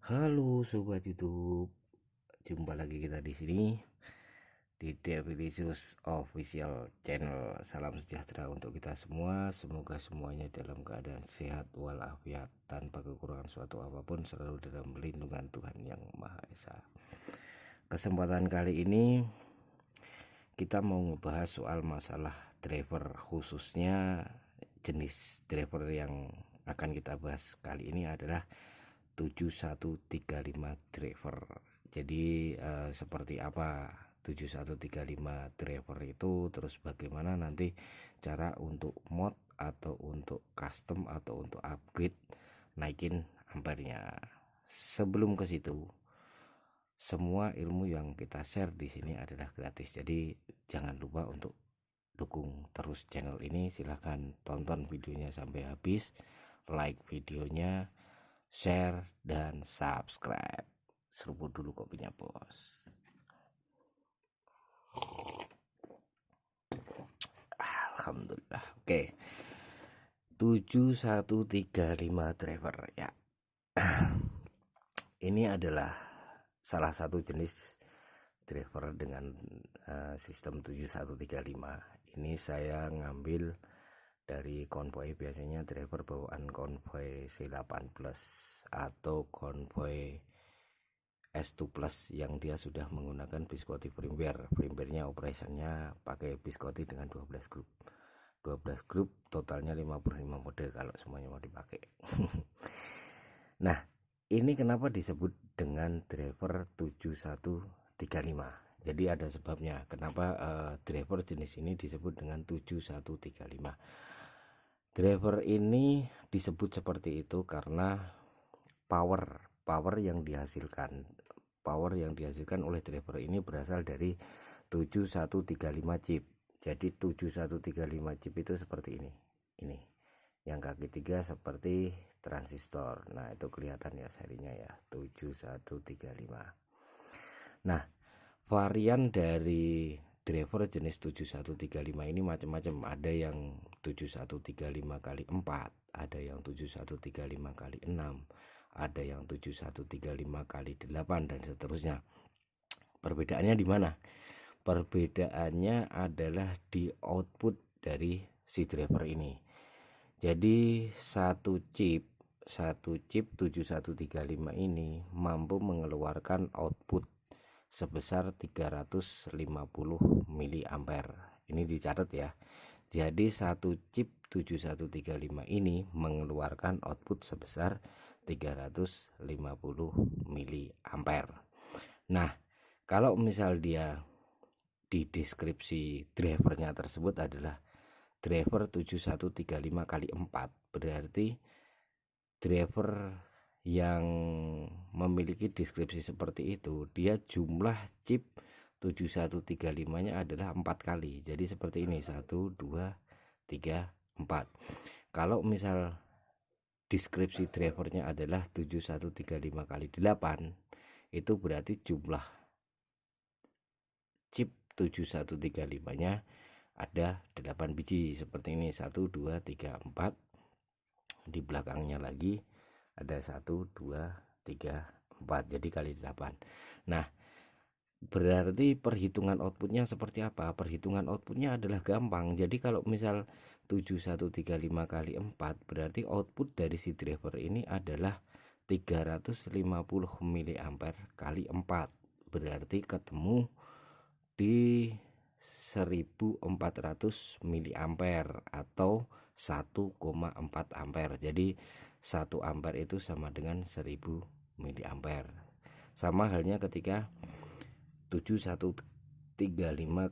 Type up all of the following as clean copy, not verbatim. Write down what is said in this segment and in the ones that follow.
Halo sobat YouTube, jumpa lagi kita di sini di Devilicious Official Channel. Salam sejahtera untuk kita semua. Semoga semuanya dalam keadaan sehat walafiat tanpa kekurangan suatu apapun, selalu dalam lindungan Tuhan Yang Maha Esa. Kesempatan kali ini kita mau ngebahas soal masalah driver, khususnya jenis driver yang akan kita bahas kali ini adalah 7135 driver. Jadi seperti apa 7135 driver itu, terus bagaimana nanti cara untuk mod atau untuk custom atau untuk upgrade naikin ampernya. Sebelum ke situ, semua ilmu yang kita share di sini adalah gratis. Jadi jangan lupa untuk dukung terus channel ini. Silahkan tonton videonya sampai habis, like videonya, share dan subscribe. Seruput dulu kopinya bos. Alhamdulillah. Oke, 7135 driver ya. Ini adalah salah satu jenis driver dengan sistem 7135. Ini saya ngambil dari konvoy. Biasanya driver bawaan konvoy C8 Plus atau konvoy S2 Plus yang dia sudah menggunakan Biscotti firmware. Firmwarenya operationnya pakai Biscotti dengan 12 grup. 12 grup totalnya 55 mode kalau semuanya mau dipakai. Nah, ini kenapa disebut dengan driver 7135. Jadi ada sebabnya kenapa driver jenis ini disebut dengan 7135. Driver ini disebut seperti itu karena power yang dihasilkan oleh driver ini berasal dari 7135 chip. Jadi 7135 chip itu seperti ini. Ini yang kaki 3 seperti transistor. Nah, itu kelihatan ya serinya ya, 7135. Nah, varian dari driver jenis 7135 ini macam-macam. Ada yang 7135 kali 4, ada yang 7135 kali 6, ada yang 7135 kali 8 dan seterusnya. Perbedaannya di mana? Perbedaannya adalah di output dari si driver ini. Jadi satu chip 7135 ini mampu mengeluarkan output sebesar 350 mA. Ini dicatat ya. Jadi satu chip 7135 ini mengeluarkan output sebesar 350 mA. Nah, kalau misal dia di deskripsi drivernya tersebut adalah driver 7135 kali 4, berarti driver yang memiliki deskripsi seperti itu, dia jumlah chip 7135 nya adalah 4 kali. Jadi seperti ini, 1 2 3 4. Kalau misal deskripsi drivernya adalah 7135 kali 8, itu berarti jumlah chip 7135 nya ada 8 biji seperti ini, 1 2 3 4. Di belakangnya lagi ada 1 2 3 4, jadi kali 8. Nah, berarti perhitungan outputnya seperti apa? Perhitungan outputnya adalah gampang. Jadi kalau misal 7135 kali 4, berarti output dari si driver ini adalah 350 mA kali 4. Berarti ketemu di 1400 mA atau 1,4 ampere. Jadi 1 ampere itu sama dengan 1000 mA. Sama halnya ketika 7135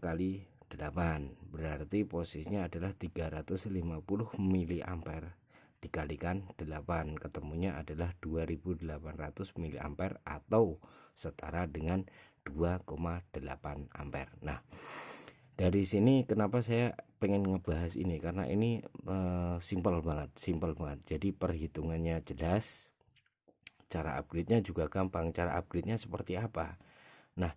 kali 8, berarti posisinya adalah 350 mA dikalikan 8, ketemunya adalah 2800 mA atau setara dengan 2,8 ampere. Nah, dari sini kenapa saya pengen ngebahas ini, karena ini simple banget. Jadi perhitungannya jelas, cara upgrade-nya juga gampang. Cara upgrade-nya seperti apa? Nah,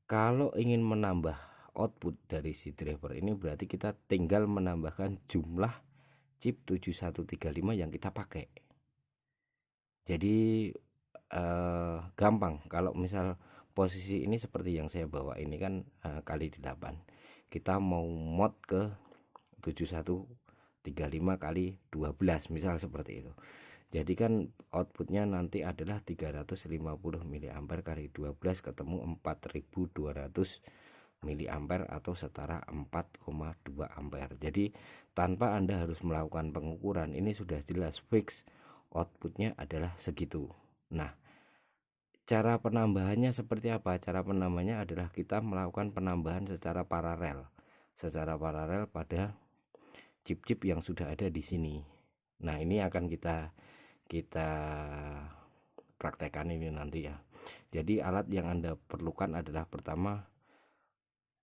kalau ingin menambah output dari si driver ini, berarti kita tinggal menambahkan jumlah chip 7135 yang kita pakai. Jadi gampang. Kalau misal posisi ini seperti yang saya bawa ini kan kali 8, kita mau mod ke 7135 kali 12 misal seperti itu. Jadi kan outputnya nanti adalah 350 mA kali 12 ketemu 4200 mA atau setara 4,2 ampere. Jadi tanpa Anda harus melakukan pengukuran, ini sudah jelas fix outputnya adalah segitu. Nah, cara penambahannya seperti apa? Cara penambahannya adalah kita melakukan penambahan secara paralel pada chip-chip yang sudah ada di sini. Nah, ini akan kita praktekkan ini nanti ya. Jadi alat yang Anda perlukan adalah pertama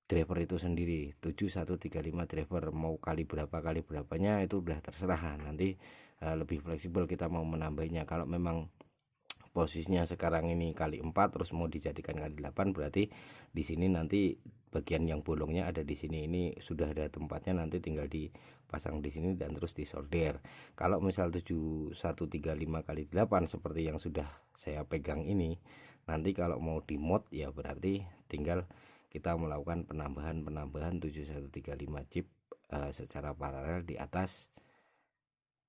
driver itu sendiri, 7135 driver. Mau kali berapanya itu udah terserah, nanti lebih fleksibel kita mau menambahnya. Kalau memang posisinya sekarang ini kali 4 terus mau dijadikan kali 8, berarti di sini nanti bagian yang bolongnya ada di sini, ini sudah ada tempatnya, nanti tinggal dipasang di sini dan terus disolder. Kalau misal 7135 kali 8 seperti yang sudah saya pegang ini, nanti kalau mau di mod ya berarti tinggal kita melakukan penambahan 7135 chip secara paralel di atas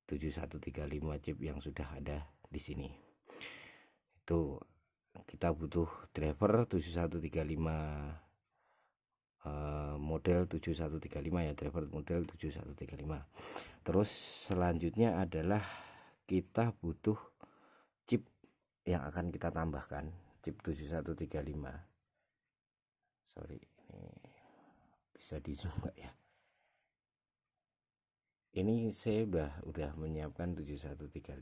7135 chip yang sudah ada di sini. Itu kita butuh driver 7135 model 7135 ya, driver model 7135. Terus selanjutnya adalah kita butuh chip yang akan kita tambahkan, chip 7135. Sorry, ini bisa di zoom gak ya? Ini saya udah menyiapkan 7135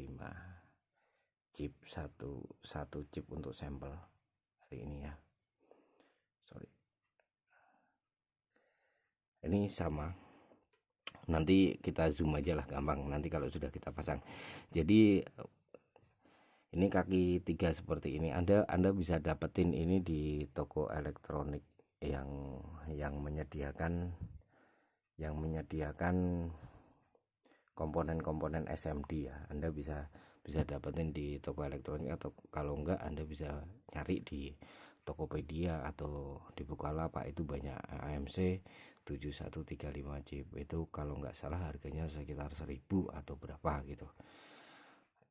chip, satu chip untuk sampel hari ini ya. Sorry, ini sama, nanti kita zoom aja lah, gampang nanti kalau sudah kita pasang. Jadi ini kaki 3 seperti ini. Anda bisa dapetin ini di toko elektronik yang menyediakan komponen-komponen SMD ya. Anda bisa dapetin di toko elektronik, atau kalau enggak Anda bisa nyari di Tokopedia atau di Bukalapak, itu banyak AMC 7135 chip. Itu kalau enggak salah harganya sekitar 1000 atau berapa gitu.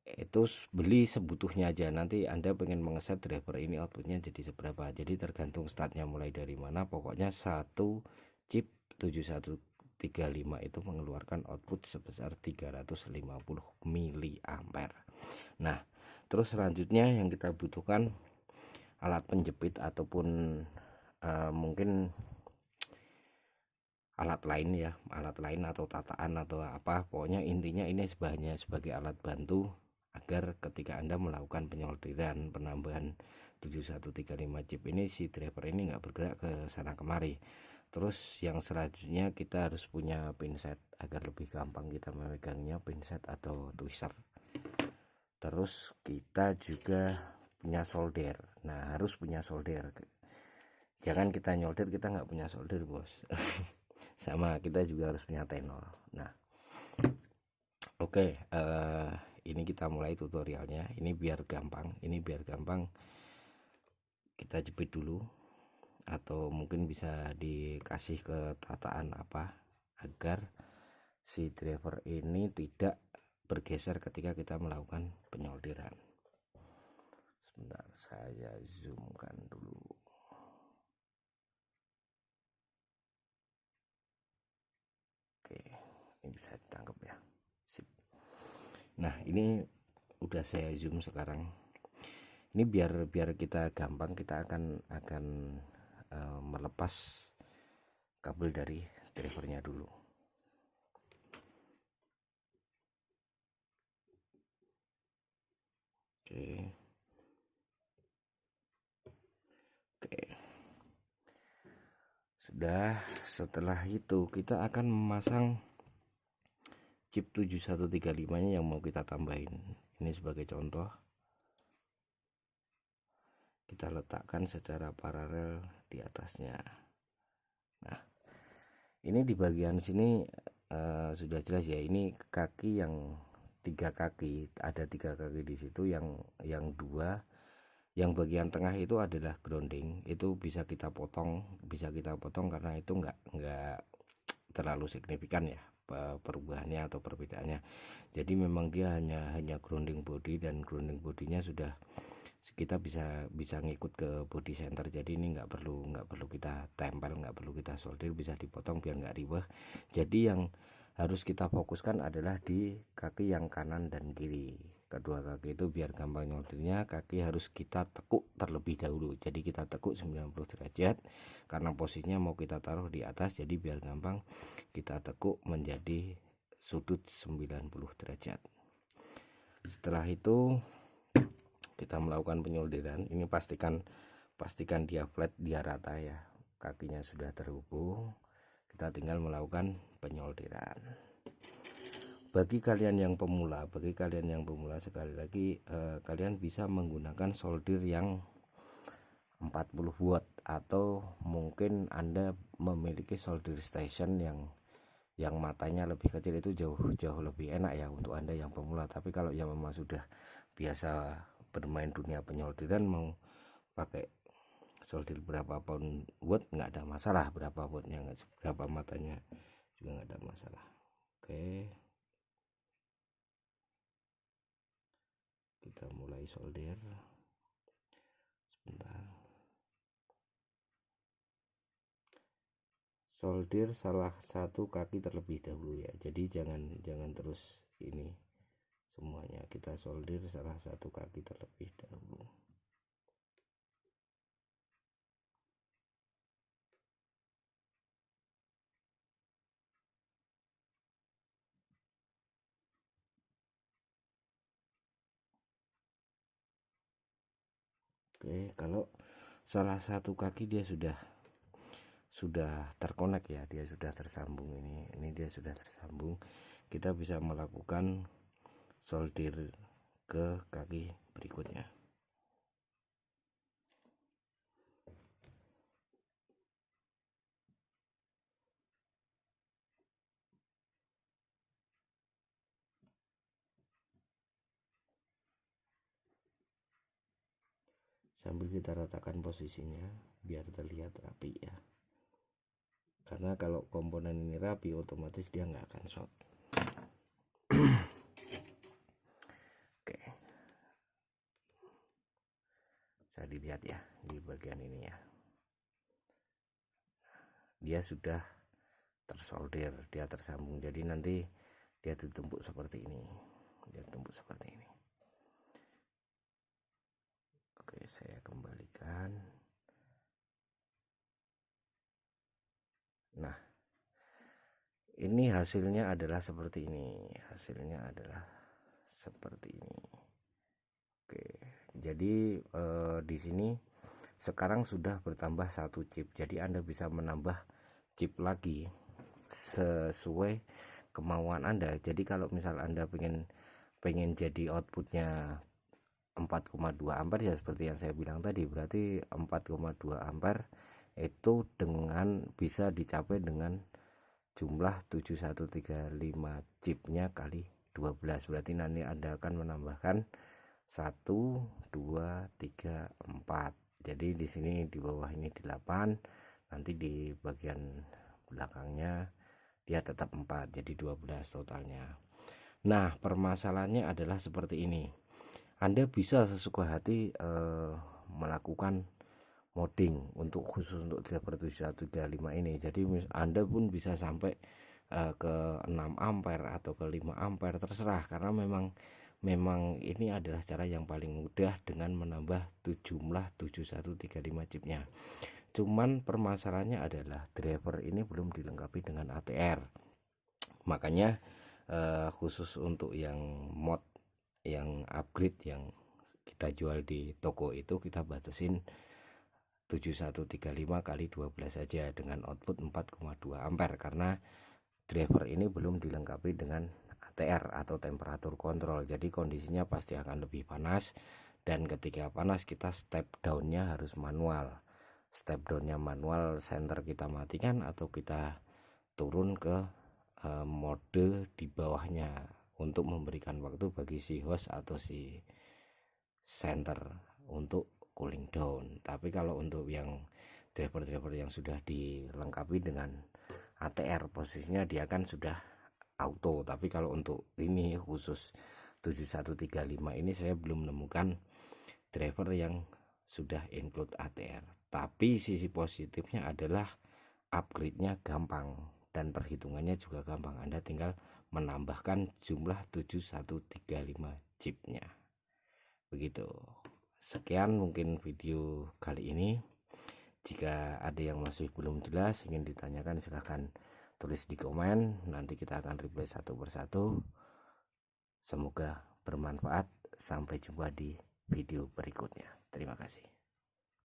Itu beli sebutuhnya aja. Nanti Anda pengen mengeset driver ini outputnya jadi seberapa, jadi tergantung startnya mulai dari mana. Pokoknya satu chip 7135 itu mengeluarkan output sebesar 350 mA. Nah, terus selanjutnya yang kita butuhkan alat penjepit ataupun mungkin alat lain atau tataan atau apa. Pokoknya intinya ini sebagai alat bantu agar ketika Anda melakukan penyolderan penambahan 7135 chip ini, si driver ini nggak bergerak ke sana kemari. Terus yang selanjutnya kita harus punya pinset agar lebih gampang kita memegangnya, pinset atau twister. Terus kita juga punya solder. Nah, harus punya solder. Jangan kita nyolder kita nggak punya solder, bos. Sama, kita juga harus punya tenor. Nah, oke, ini kita mulai tutorialnya. Ini biar gampang kita jepit dulu, atau mungkin bisa dikasih ke tataan apa agar si driver ini tidak bergeser ketika kita melakukan penyolderan. Sebentar, saya zoomkan dulu. Oke, ini bisa ditangkap ya. Sip. Nah, ini udah saya zoom sekarang. Ini biar kita gampang, kita akan melepas kabel dari drivernya dulu. Oke. Sudah, setelah itu kita akan memasang chip 7135 nya yang mau kita tambahin. Ini sebagai contoh, kita letakkan secara paralel di atasnya. Nah, ini di bagian sini sudah jelas ya, ini kaki yang 3 kaki, ada 3 kaki di situ, yang 2 Yang bagian tengah itu adalah grounding, itu bisa kita potong karena itu enggak terlalu signifikan ya perubahannya atau perbedaannya. Jadi memang dia hanya grounding body, dan grounding bodinya sudah kita bisa ngikut ke body center. Jadi ini nggak perlu kita tempel, nggak perlu kita solder, bisa dipotong biar nggak ribet. Jadi yang harus kita fokuskan adalah di kaki yang kanan dan kiri. Kedua kaki itu biar gampang nyoldernya, kaki harus kita tekuk terlebih dahulu. Jadi kita tekuk 90 derajat karena posisinya mau kita taruh di atas, jadi biar gampang kita tekuk menjadi sudut 90 derajat. Setelah itu kita melakukan penyolderan. Ini pastikan dia flat, dia rata ya, kakinya sudah terhubung. Kita tinggal melakukan penyolderan. Bagi kalian yang pemula sekali lagi, kalian bisa menggunakan solder yang 40 watt, atau mungkin Anda memiliki solder station yang matanya lebih kecil, itu jauh lebih enak ya untuk Anda yang pemula. Tapi kalau yang memang sudah biasa bermain dunia penyolderan, mau pakai solder berapa pun watt nggak ada masalah, berapa wattnya, berapa matanya juga nggak ada masalah. Oke, kita mulai solder. Sebentar. Solder salah satu kaki terlebih dahulu ya, jadi jangan terus ini semuanya, kita solder salah satu kaki terlebih dahulu. Oke, kalau salah satu kaki dia sudah terkonek ya, dia sudah tersambung, ini dia sudah tersambung, kita bisa melakukan solder ke kaki berikutnya. Sambil kita ratakan posisinya biar terlihat rapi ya, karena kalau komponen ini rapi otomatis dia nggak akan short. Oke, bisa dilihat ya di bagian ini ya, dia sudah tersolder, dia tersambung. Jadi nanti dia ditumpuk seperti ini, Oke, saya kembalikan. Nah, ini hasilnya adalah seperti ini. Oke, jadi di sini sekarang sudah bertambah satu chip. Jadi Anda bisa menambah chip lagi sesuai kemauan Anda. Jadi kalau misal Anda pengen jadi outputnya 4,2 ampere ya seperti yang saya bilang tadi, berarti 4,2 ampere itu bisa dicapai dengan jumlah 7135 chipnya kali 12. Berarti nanti Anda akan menambahkan 1 2 3 4. Jadi di sini di bawah ini 8, nanti di bagian belakangnya dia tetap 4, jadi 12 totalnya. Nah, permasalahannya adalah seperti ini. Anda bisa sesuka hati melakukan modding khusus untuk driver 7135 ini. Jadi Anda pun bisa sampai ke 6 ampere atau ke 5 ampere, terserah, karena memang ini adalah cara yang paling mudah dengan menambah jumlah 7135 chipnya. Cuman permasalahannya adalah driver ini belum dilengkapi dengan ATR. Makanya khusus untuk yang mod, yang upgrade yang kita jual di toko itu, kita batasin 7135 kali 12 saja dengan output 4,2 ampere, karena driver ini belum dilengkapi dengan ATR atau temperatur kontrol. Jadi kondisinya pasti akan lebih panas, dan ketika panas kita step downnya harus manual. Center kita matikan atau kita turun ke mode di bawahnya untuk memberikan waktu bagi si host atau si center untuk cooling down. Tapi kalau untuk yang driver-driver yang sudah dilengkapi dengan ATR, posisinya dia kan sudah auto. Tapi kalau untuk ini khusus 7135 ini saya belum menemukan driver yang sudah include ATR. Tapi sisi positifnya adalah upgrade-nya gampang dan perhitungannya juga gampang. Anda tinggal menambahkan jumlah 7135 chipnya. Begitu. Sekian mungkin video kali ini. Jika ada yang masih belum jelas ingin ditanyakan, silahkan tulis di komen, nanti kita akan reply satu persatu. Semoga bermanfaat. Sampai jumpa di video berikutnya. Terima kasih.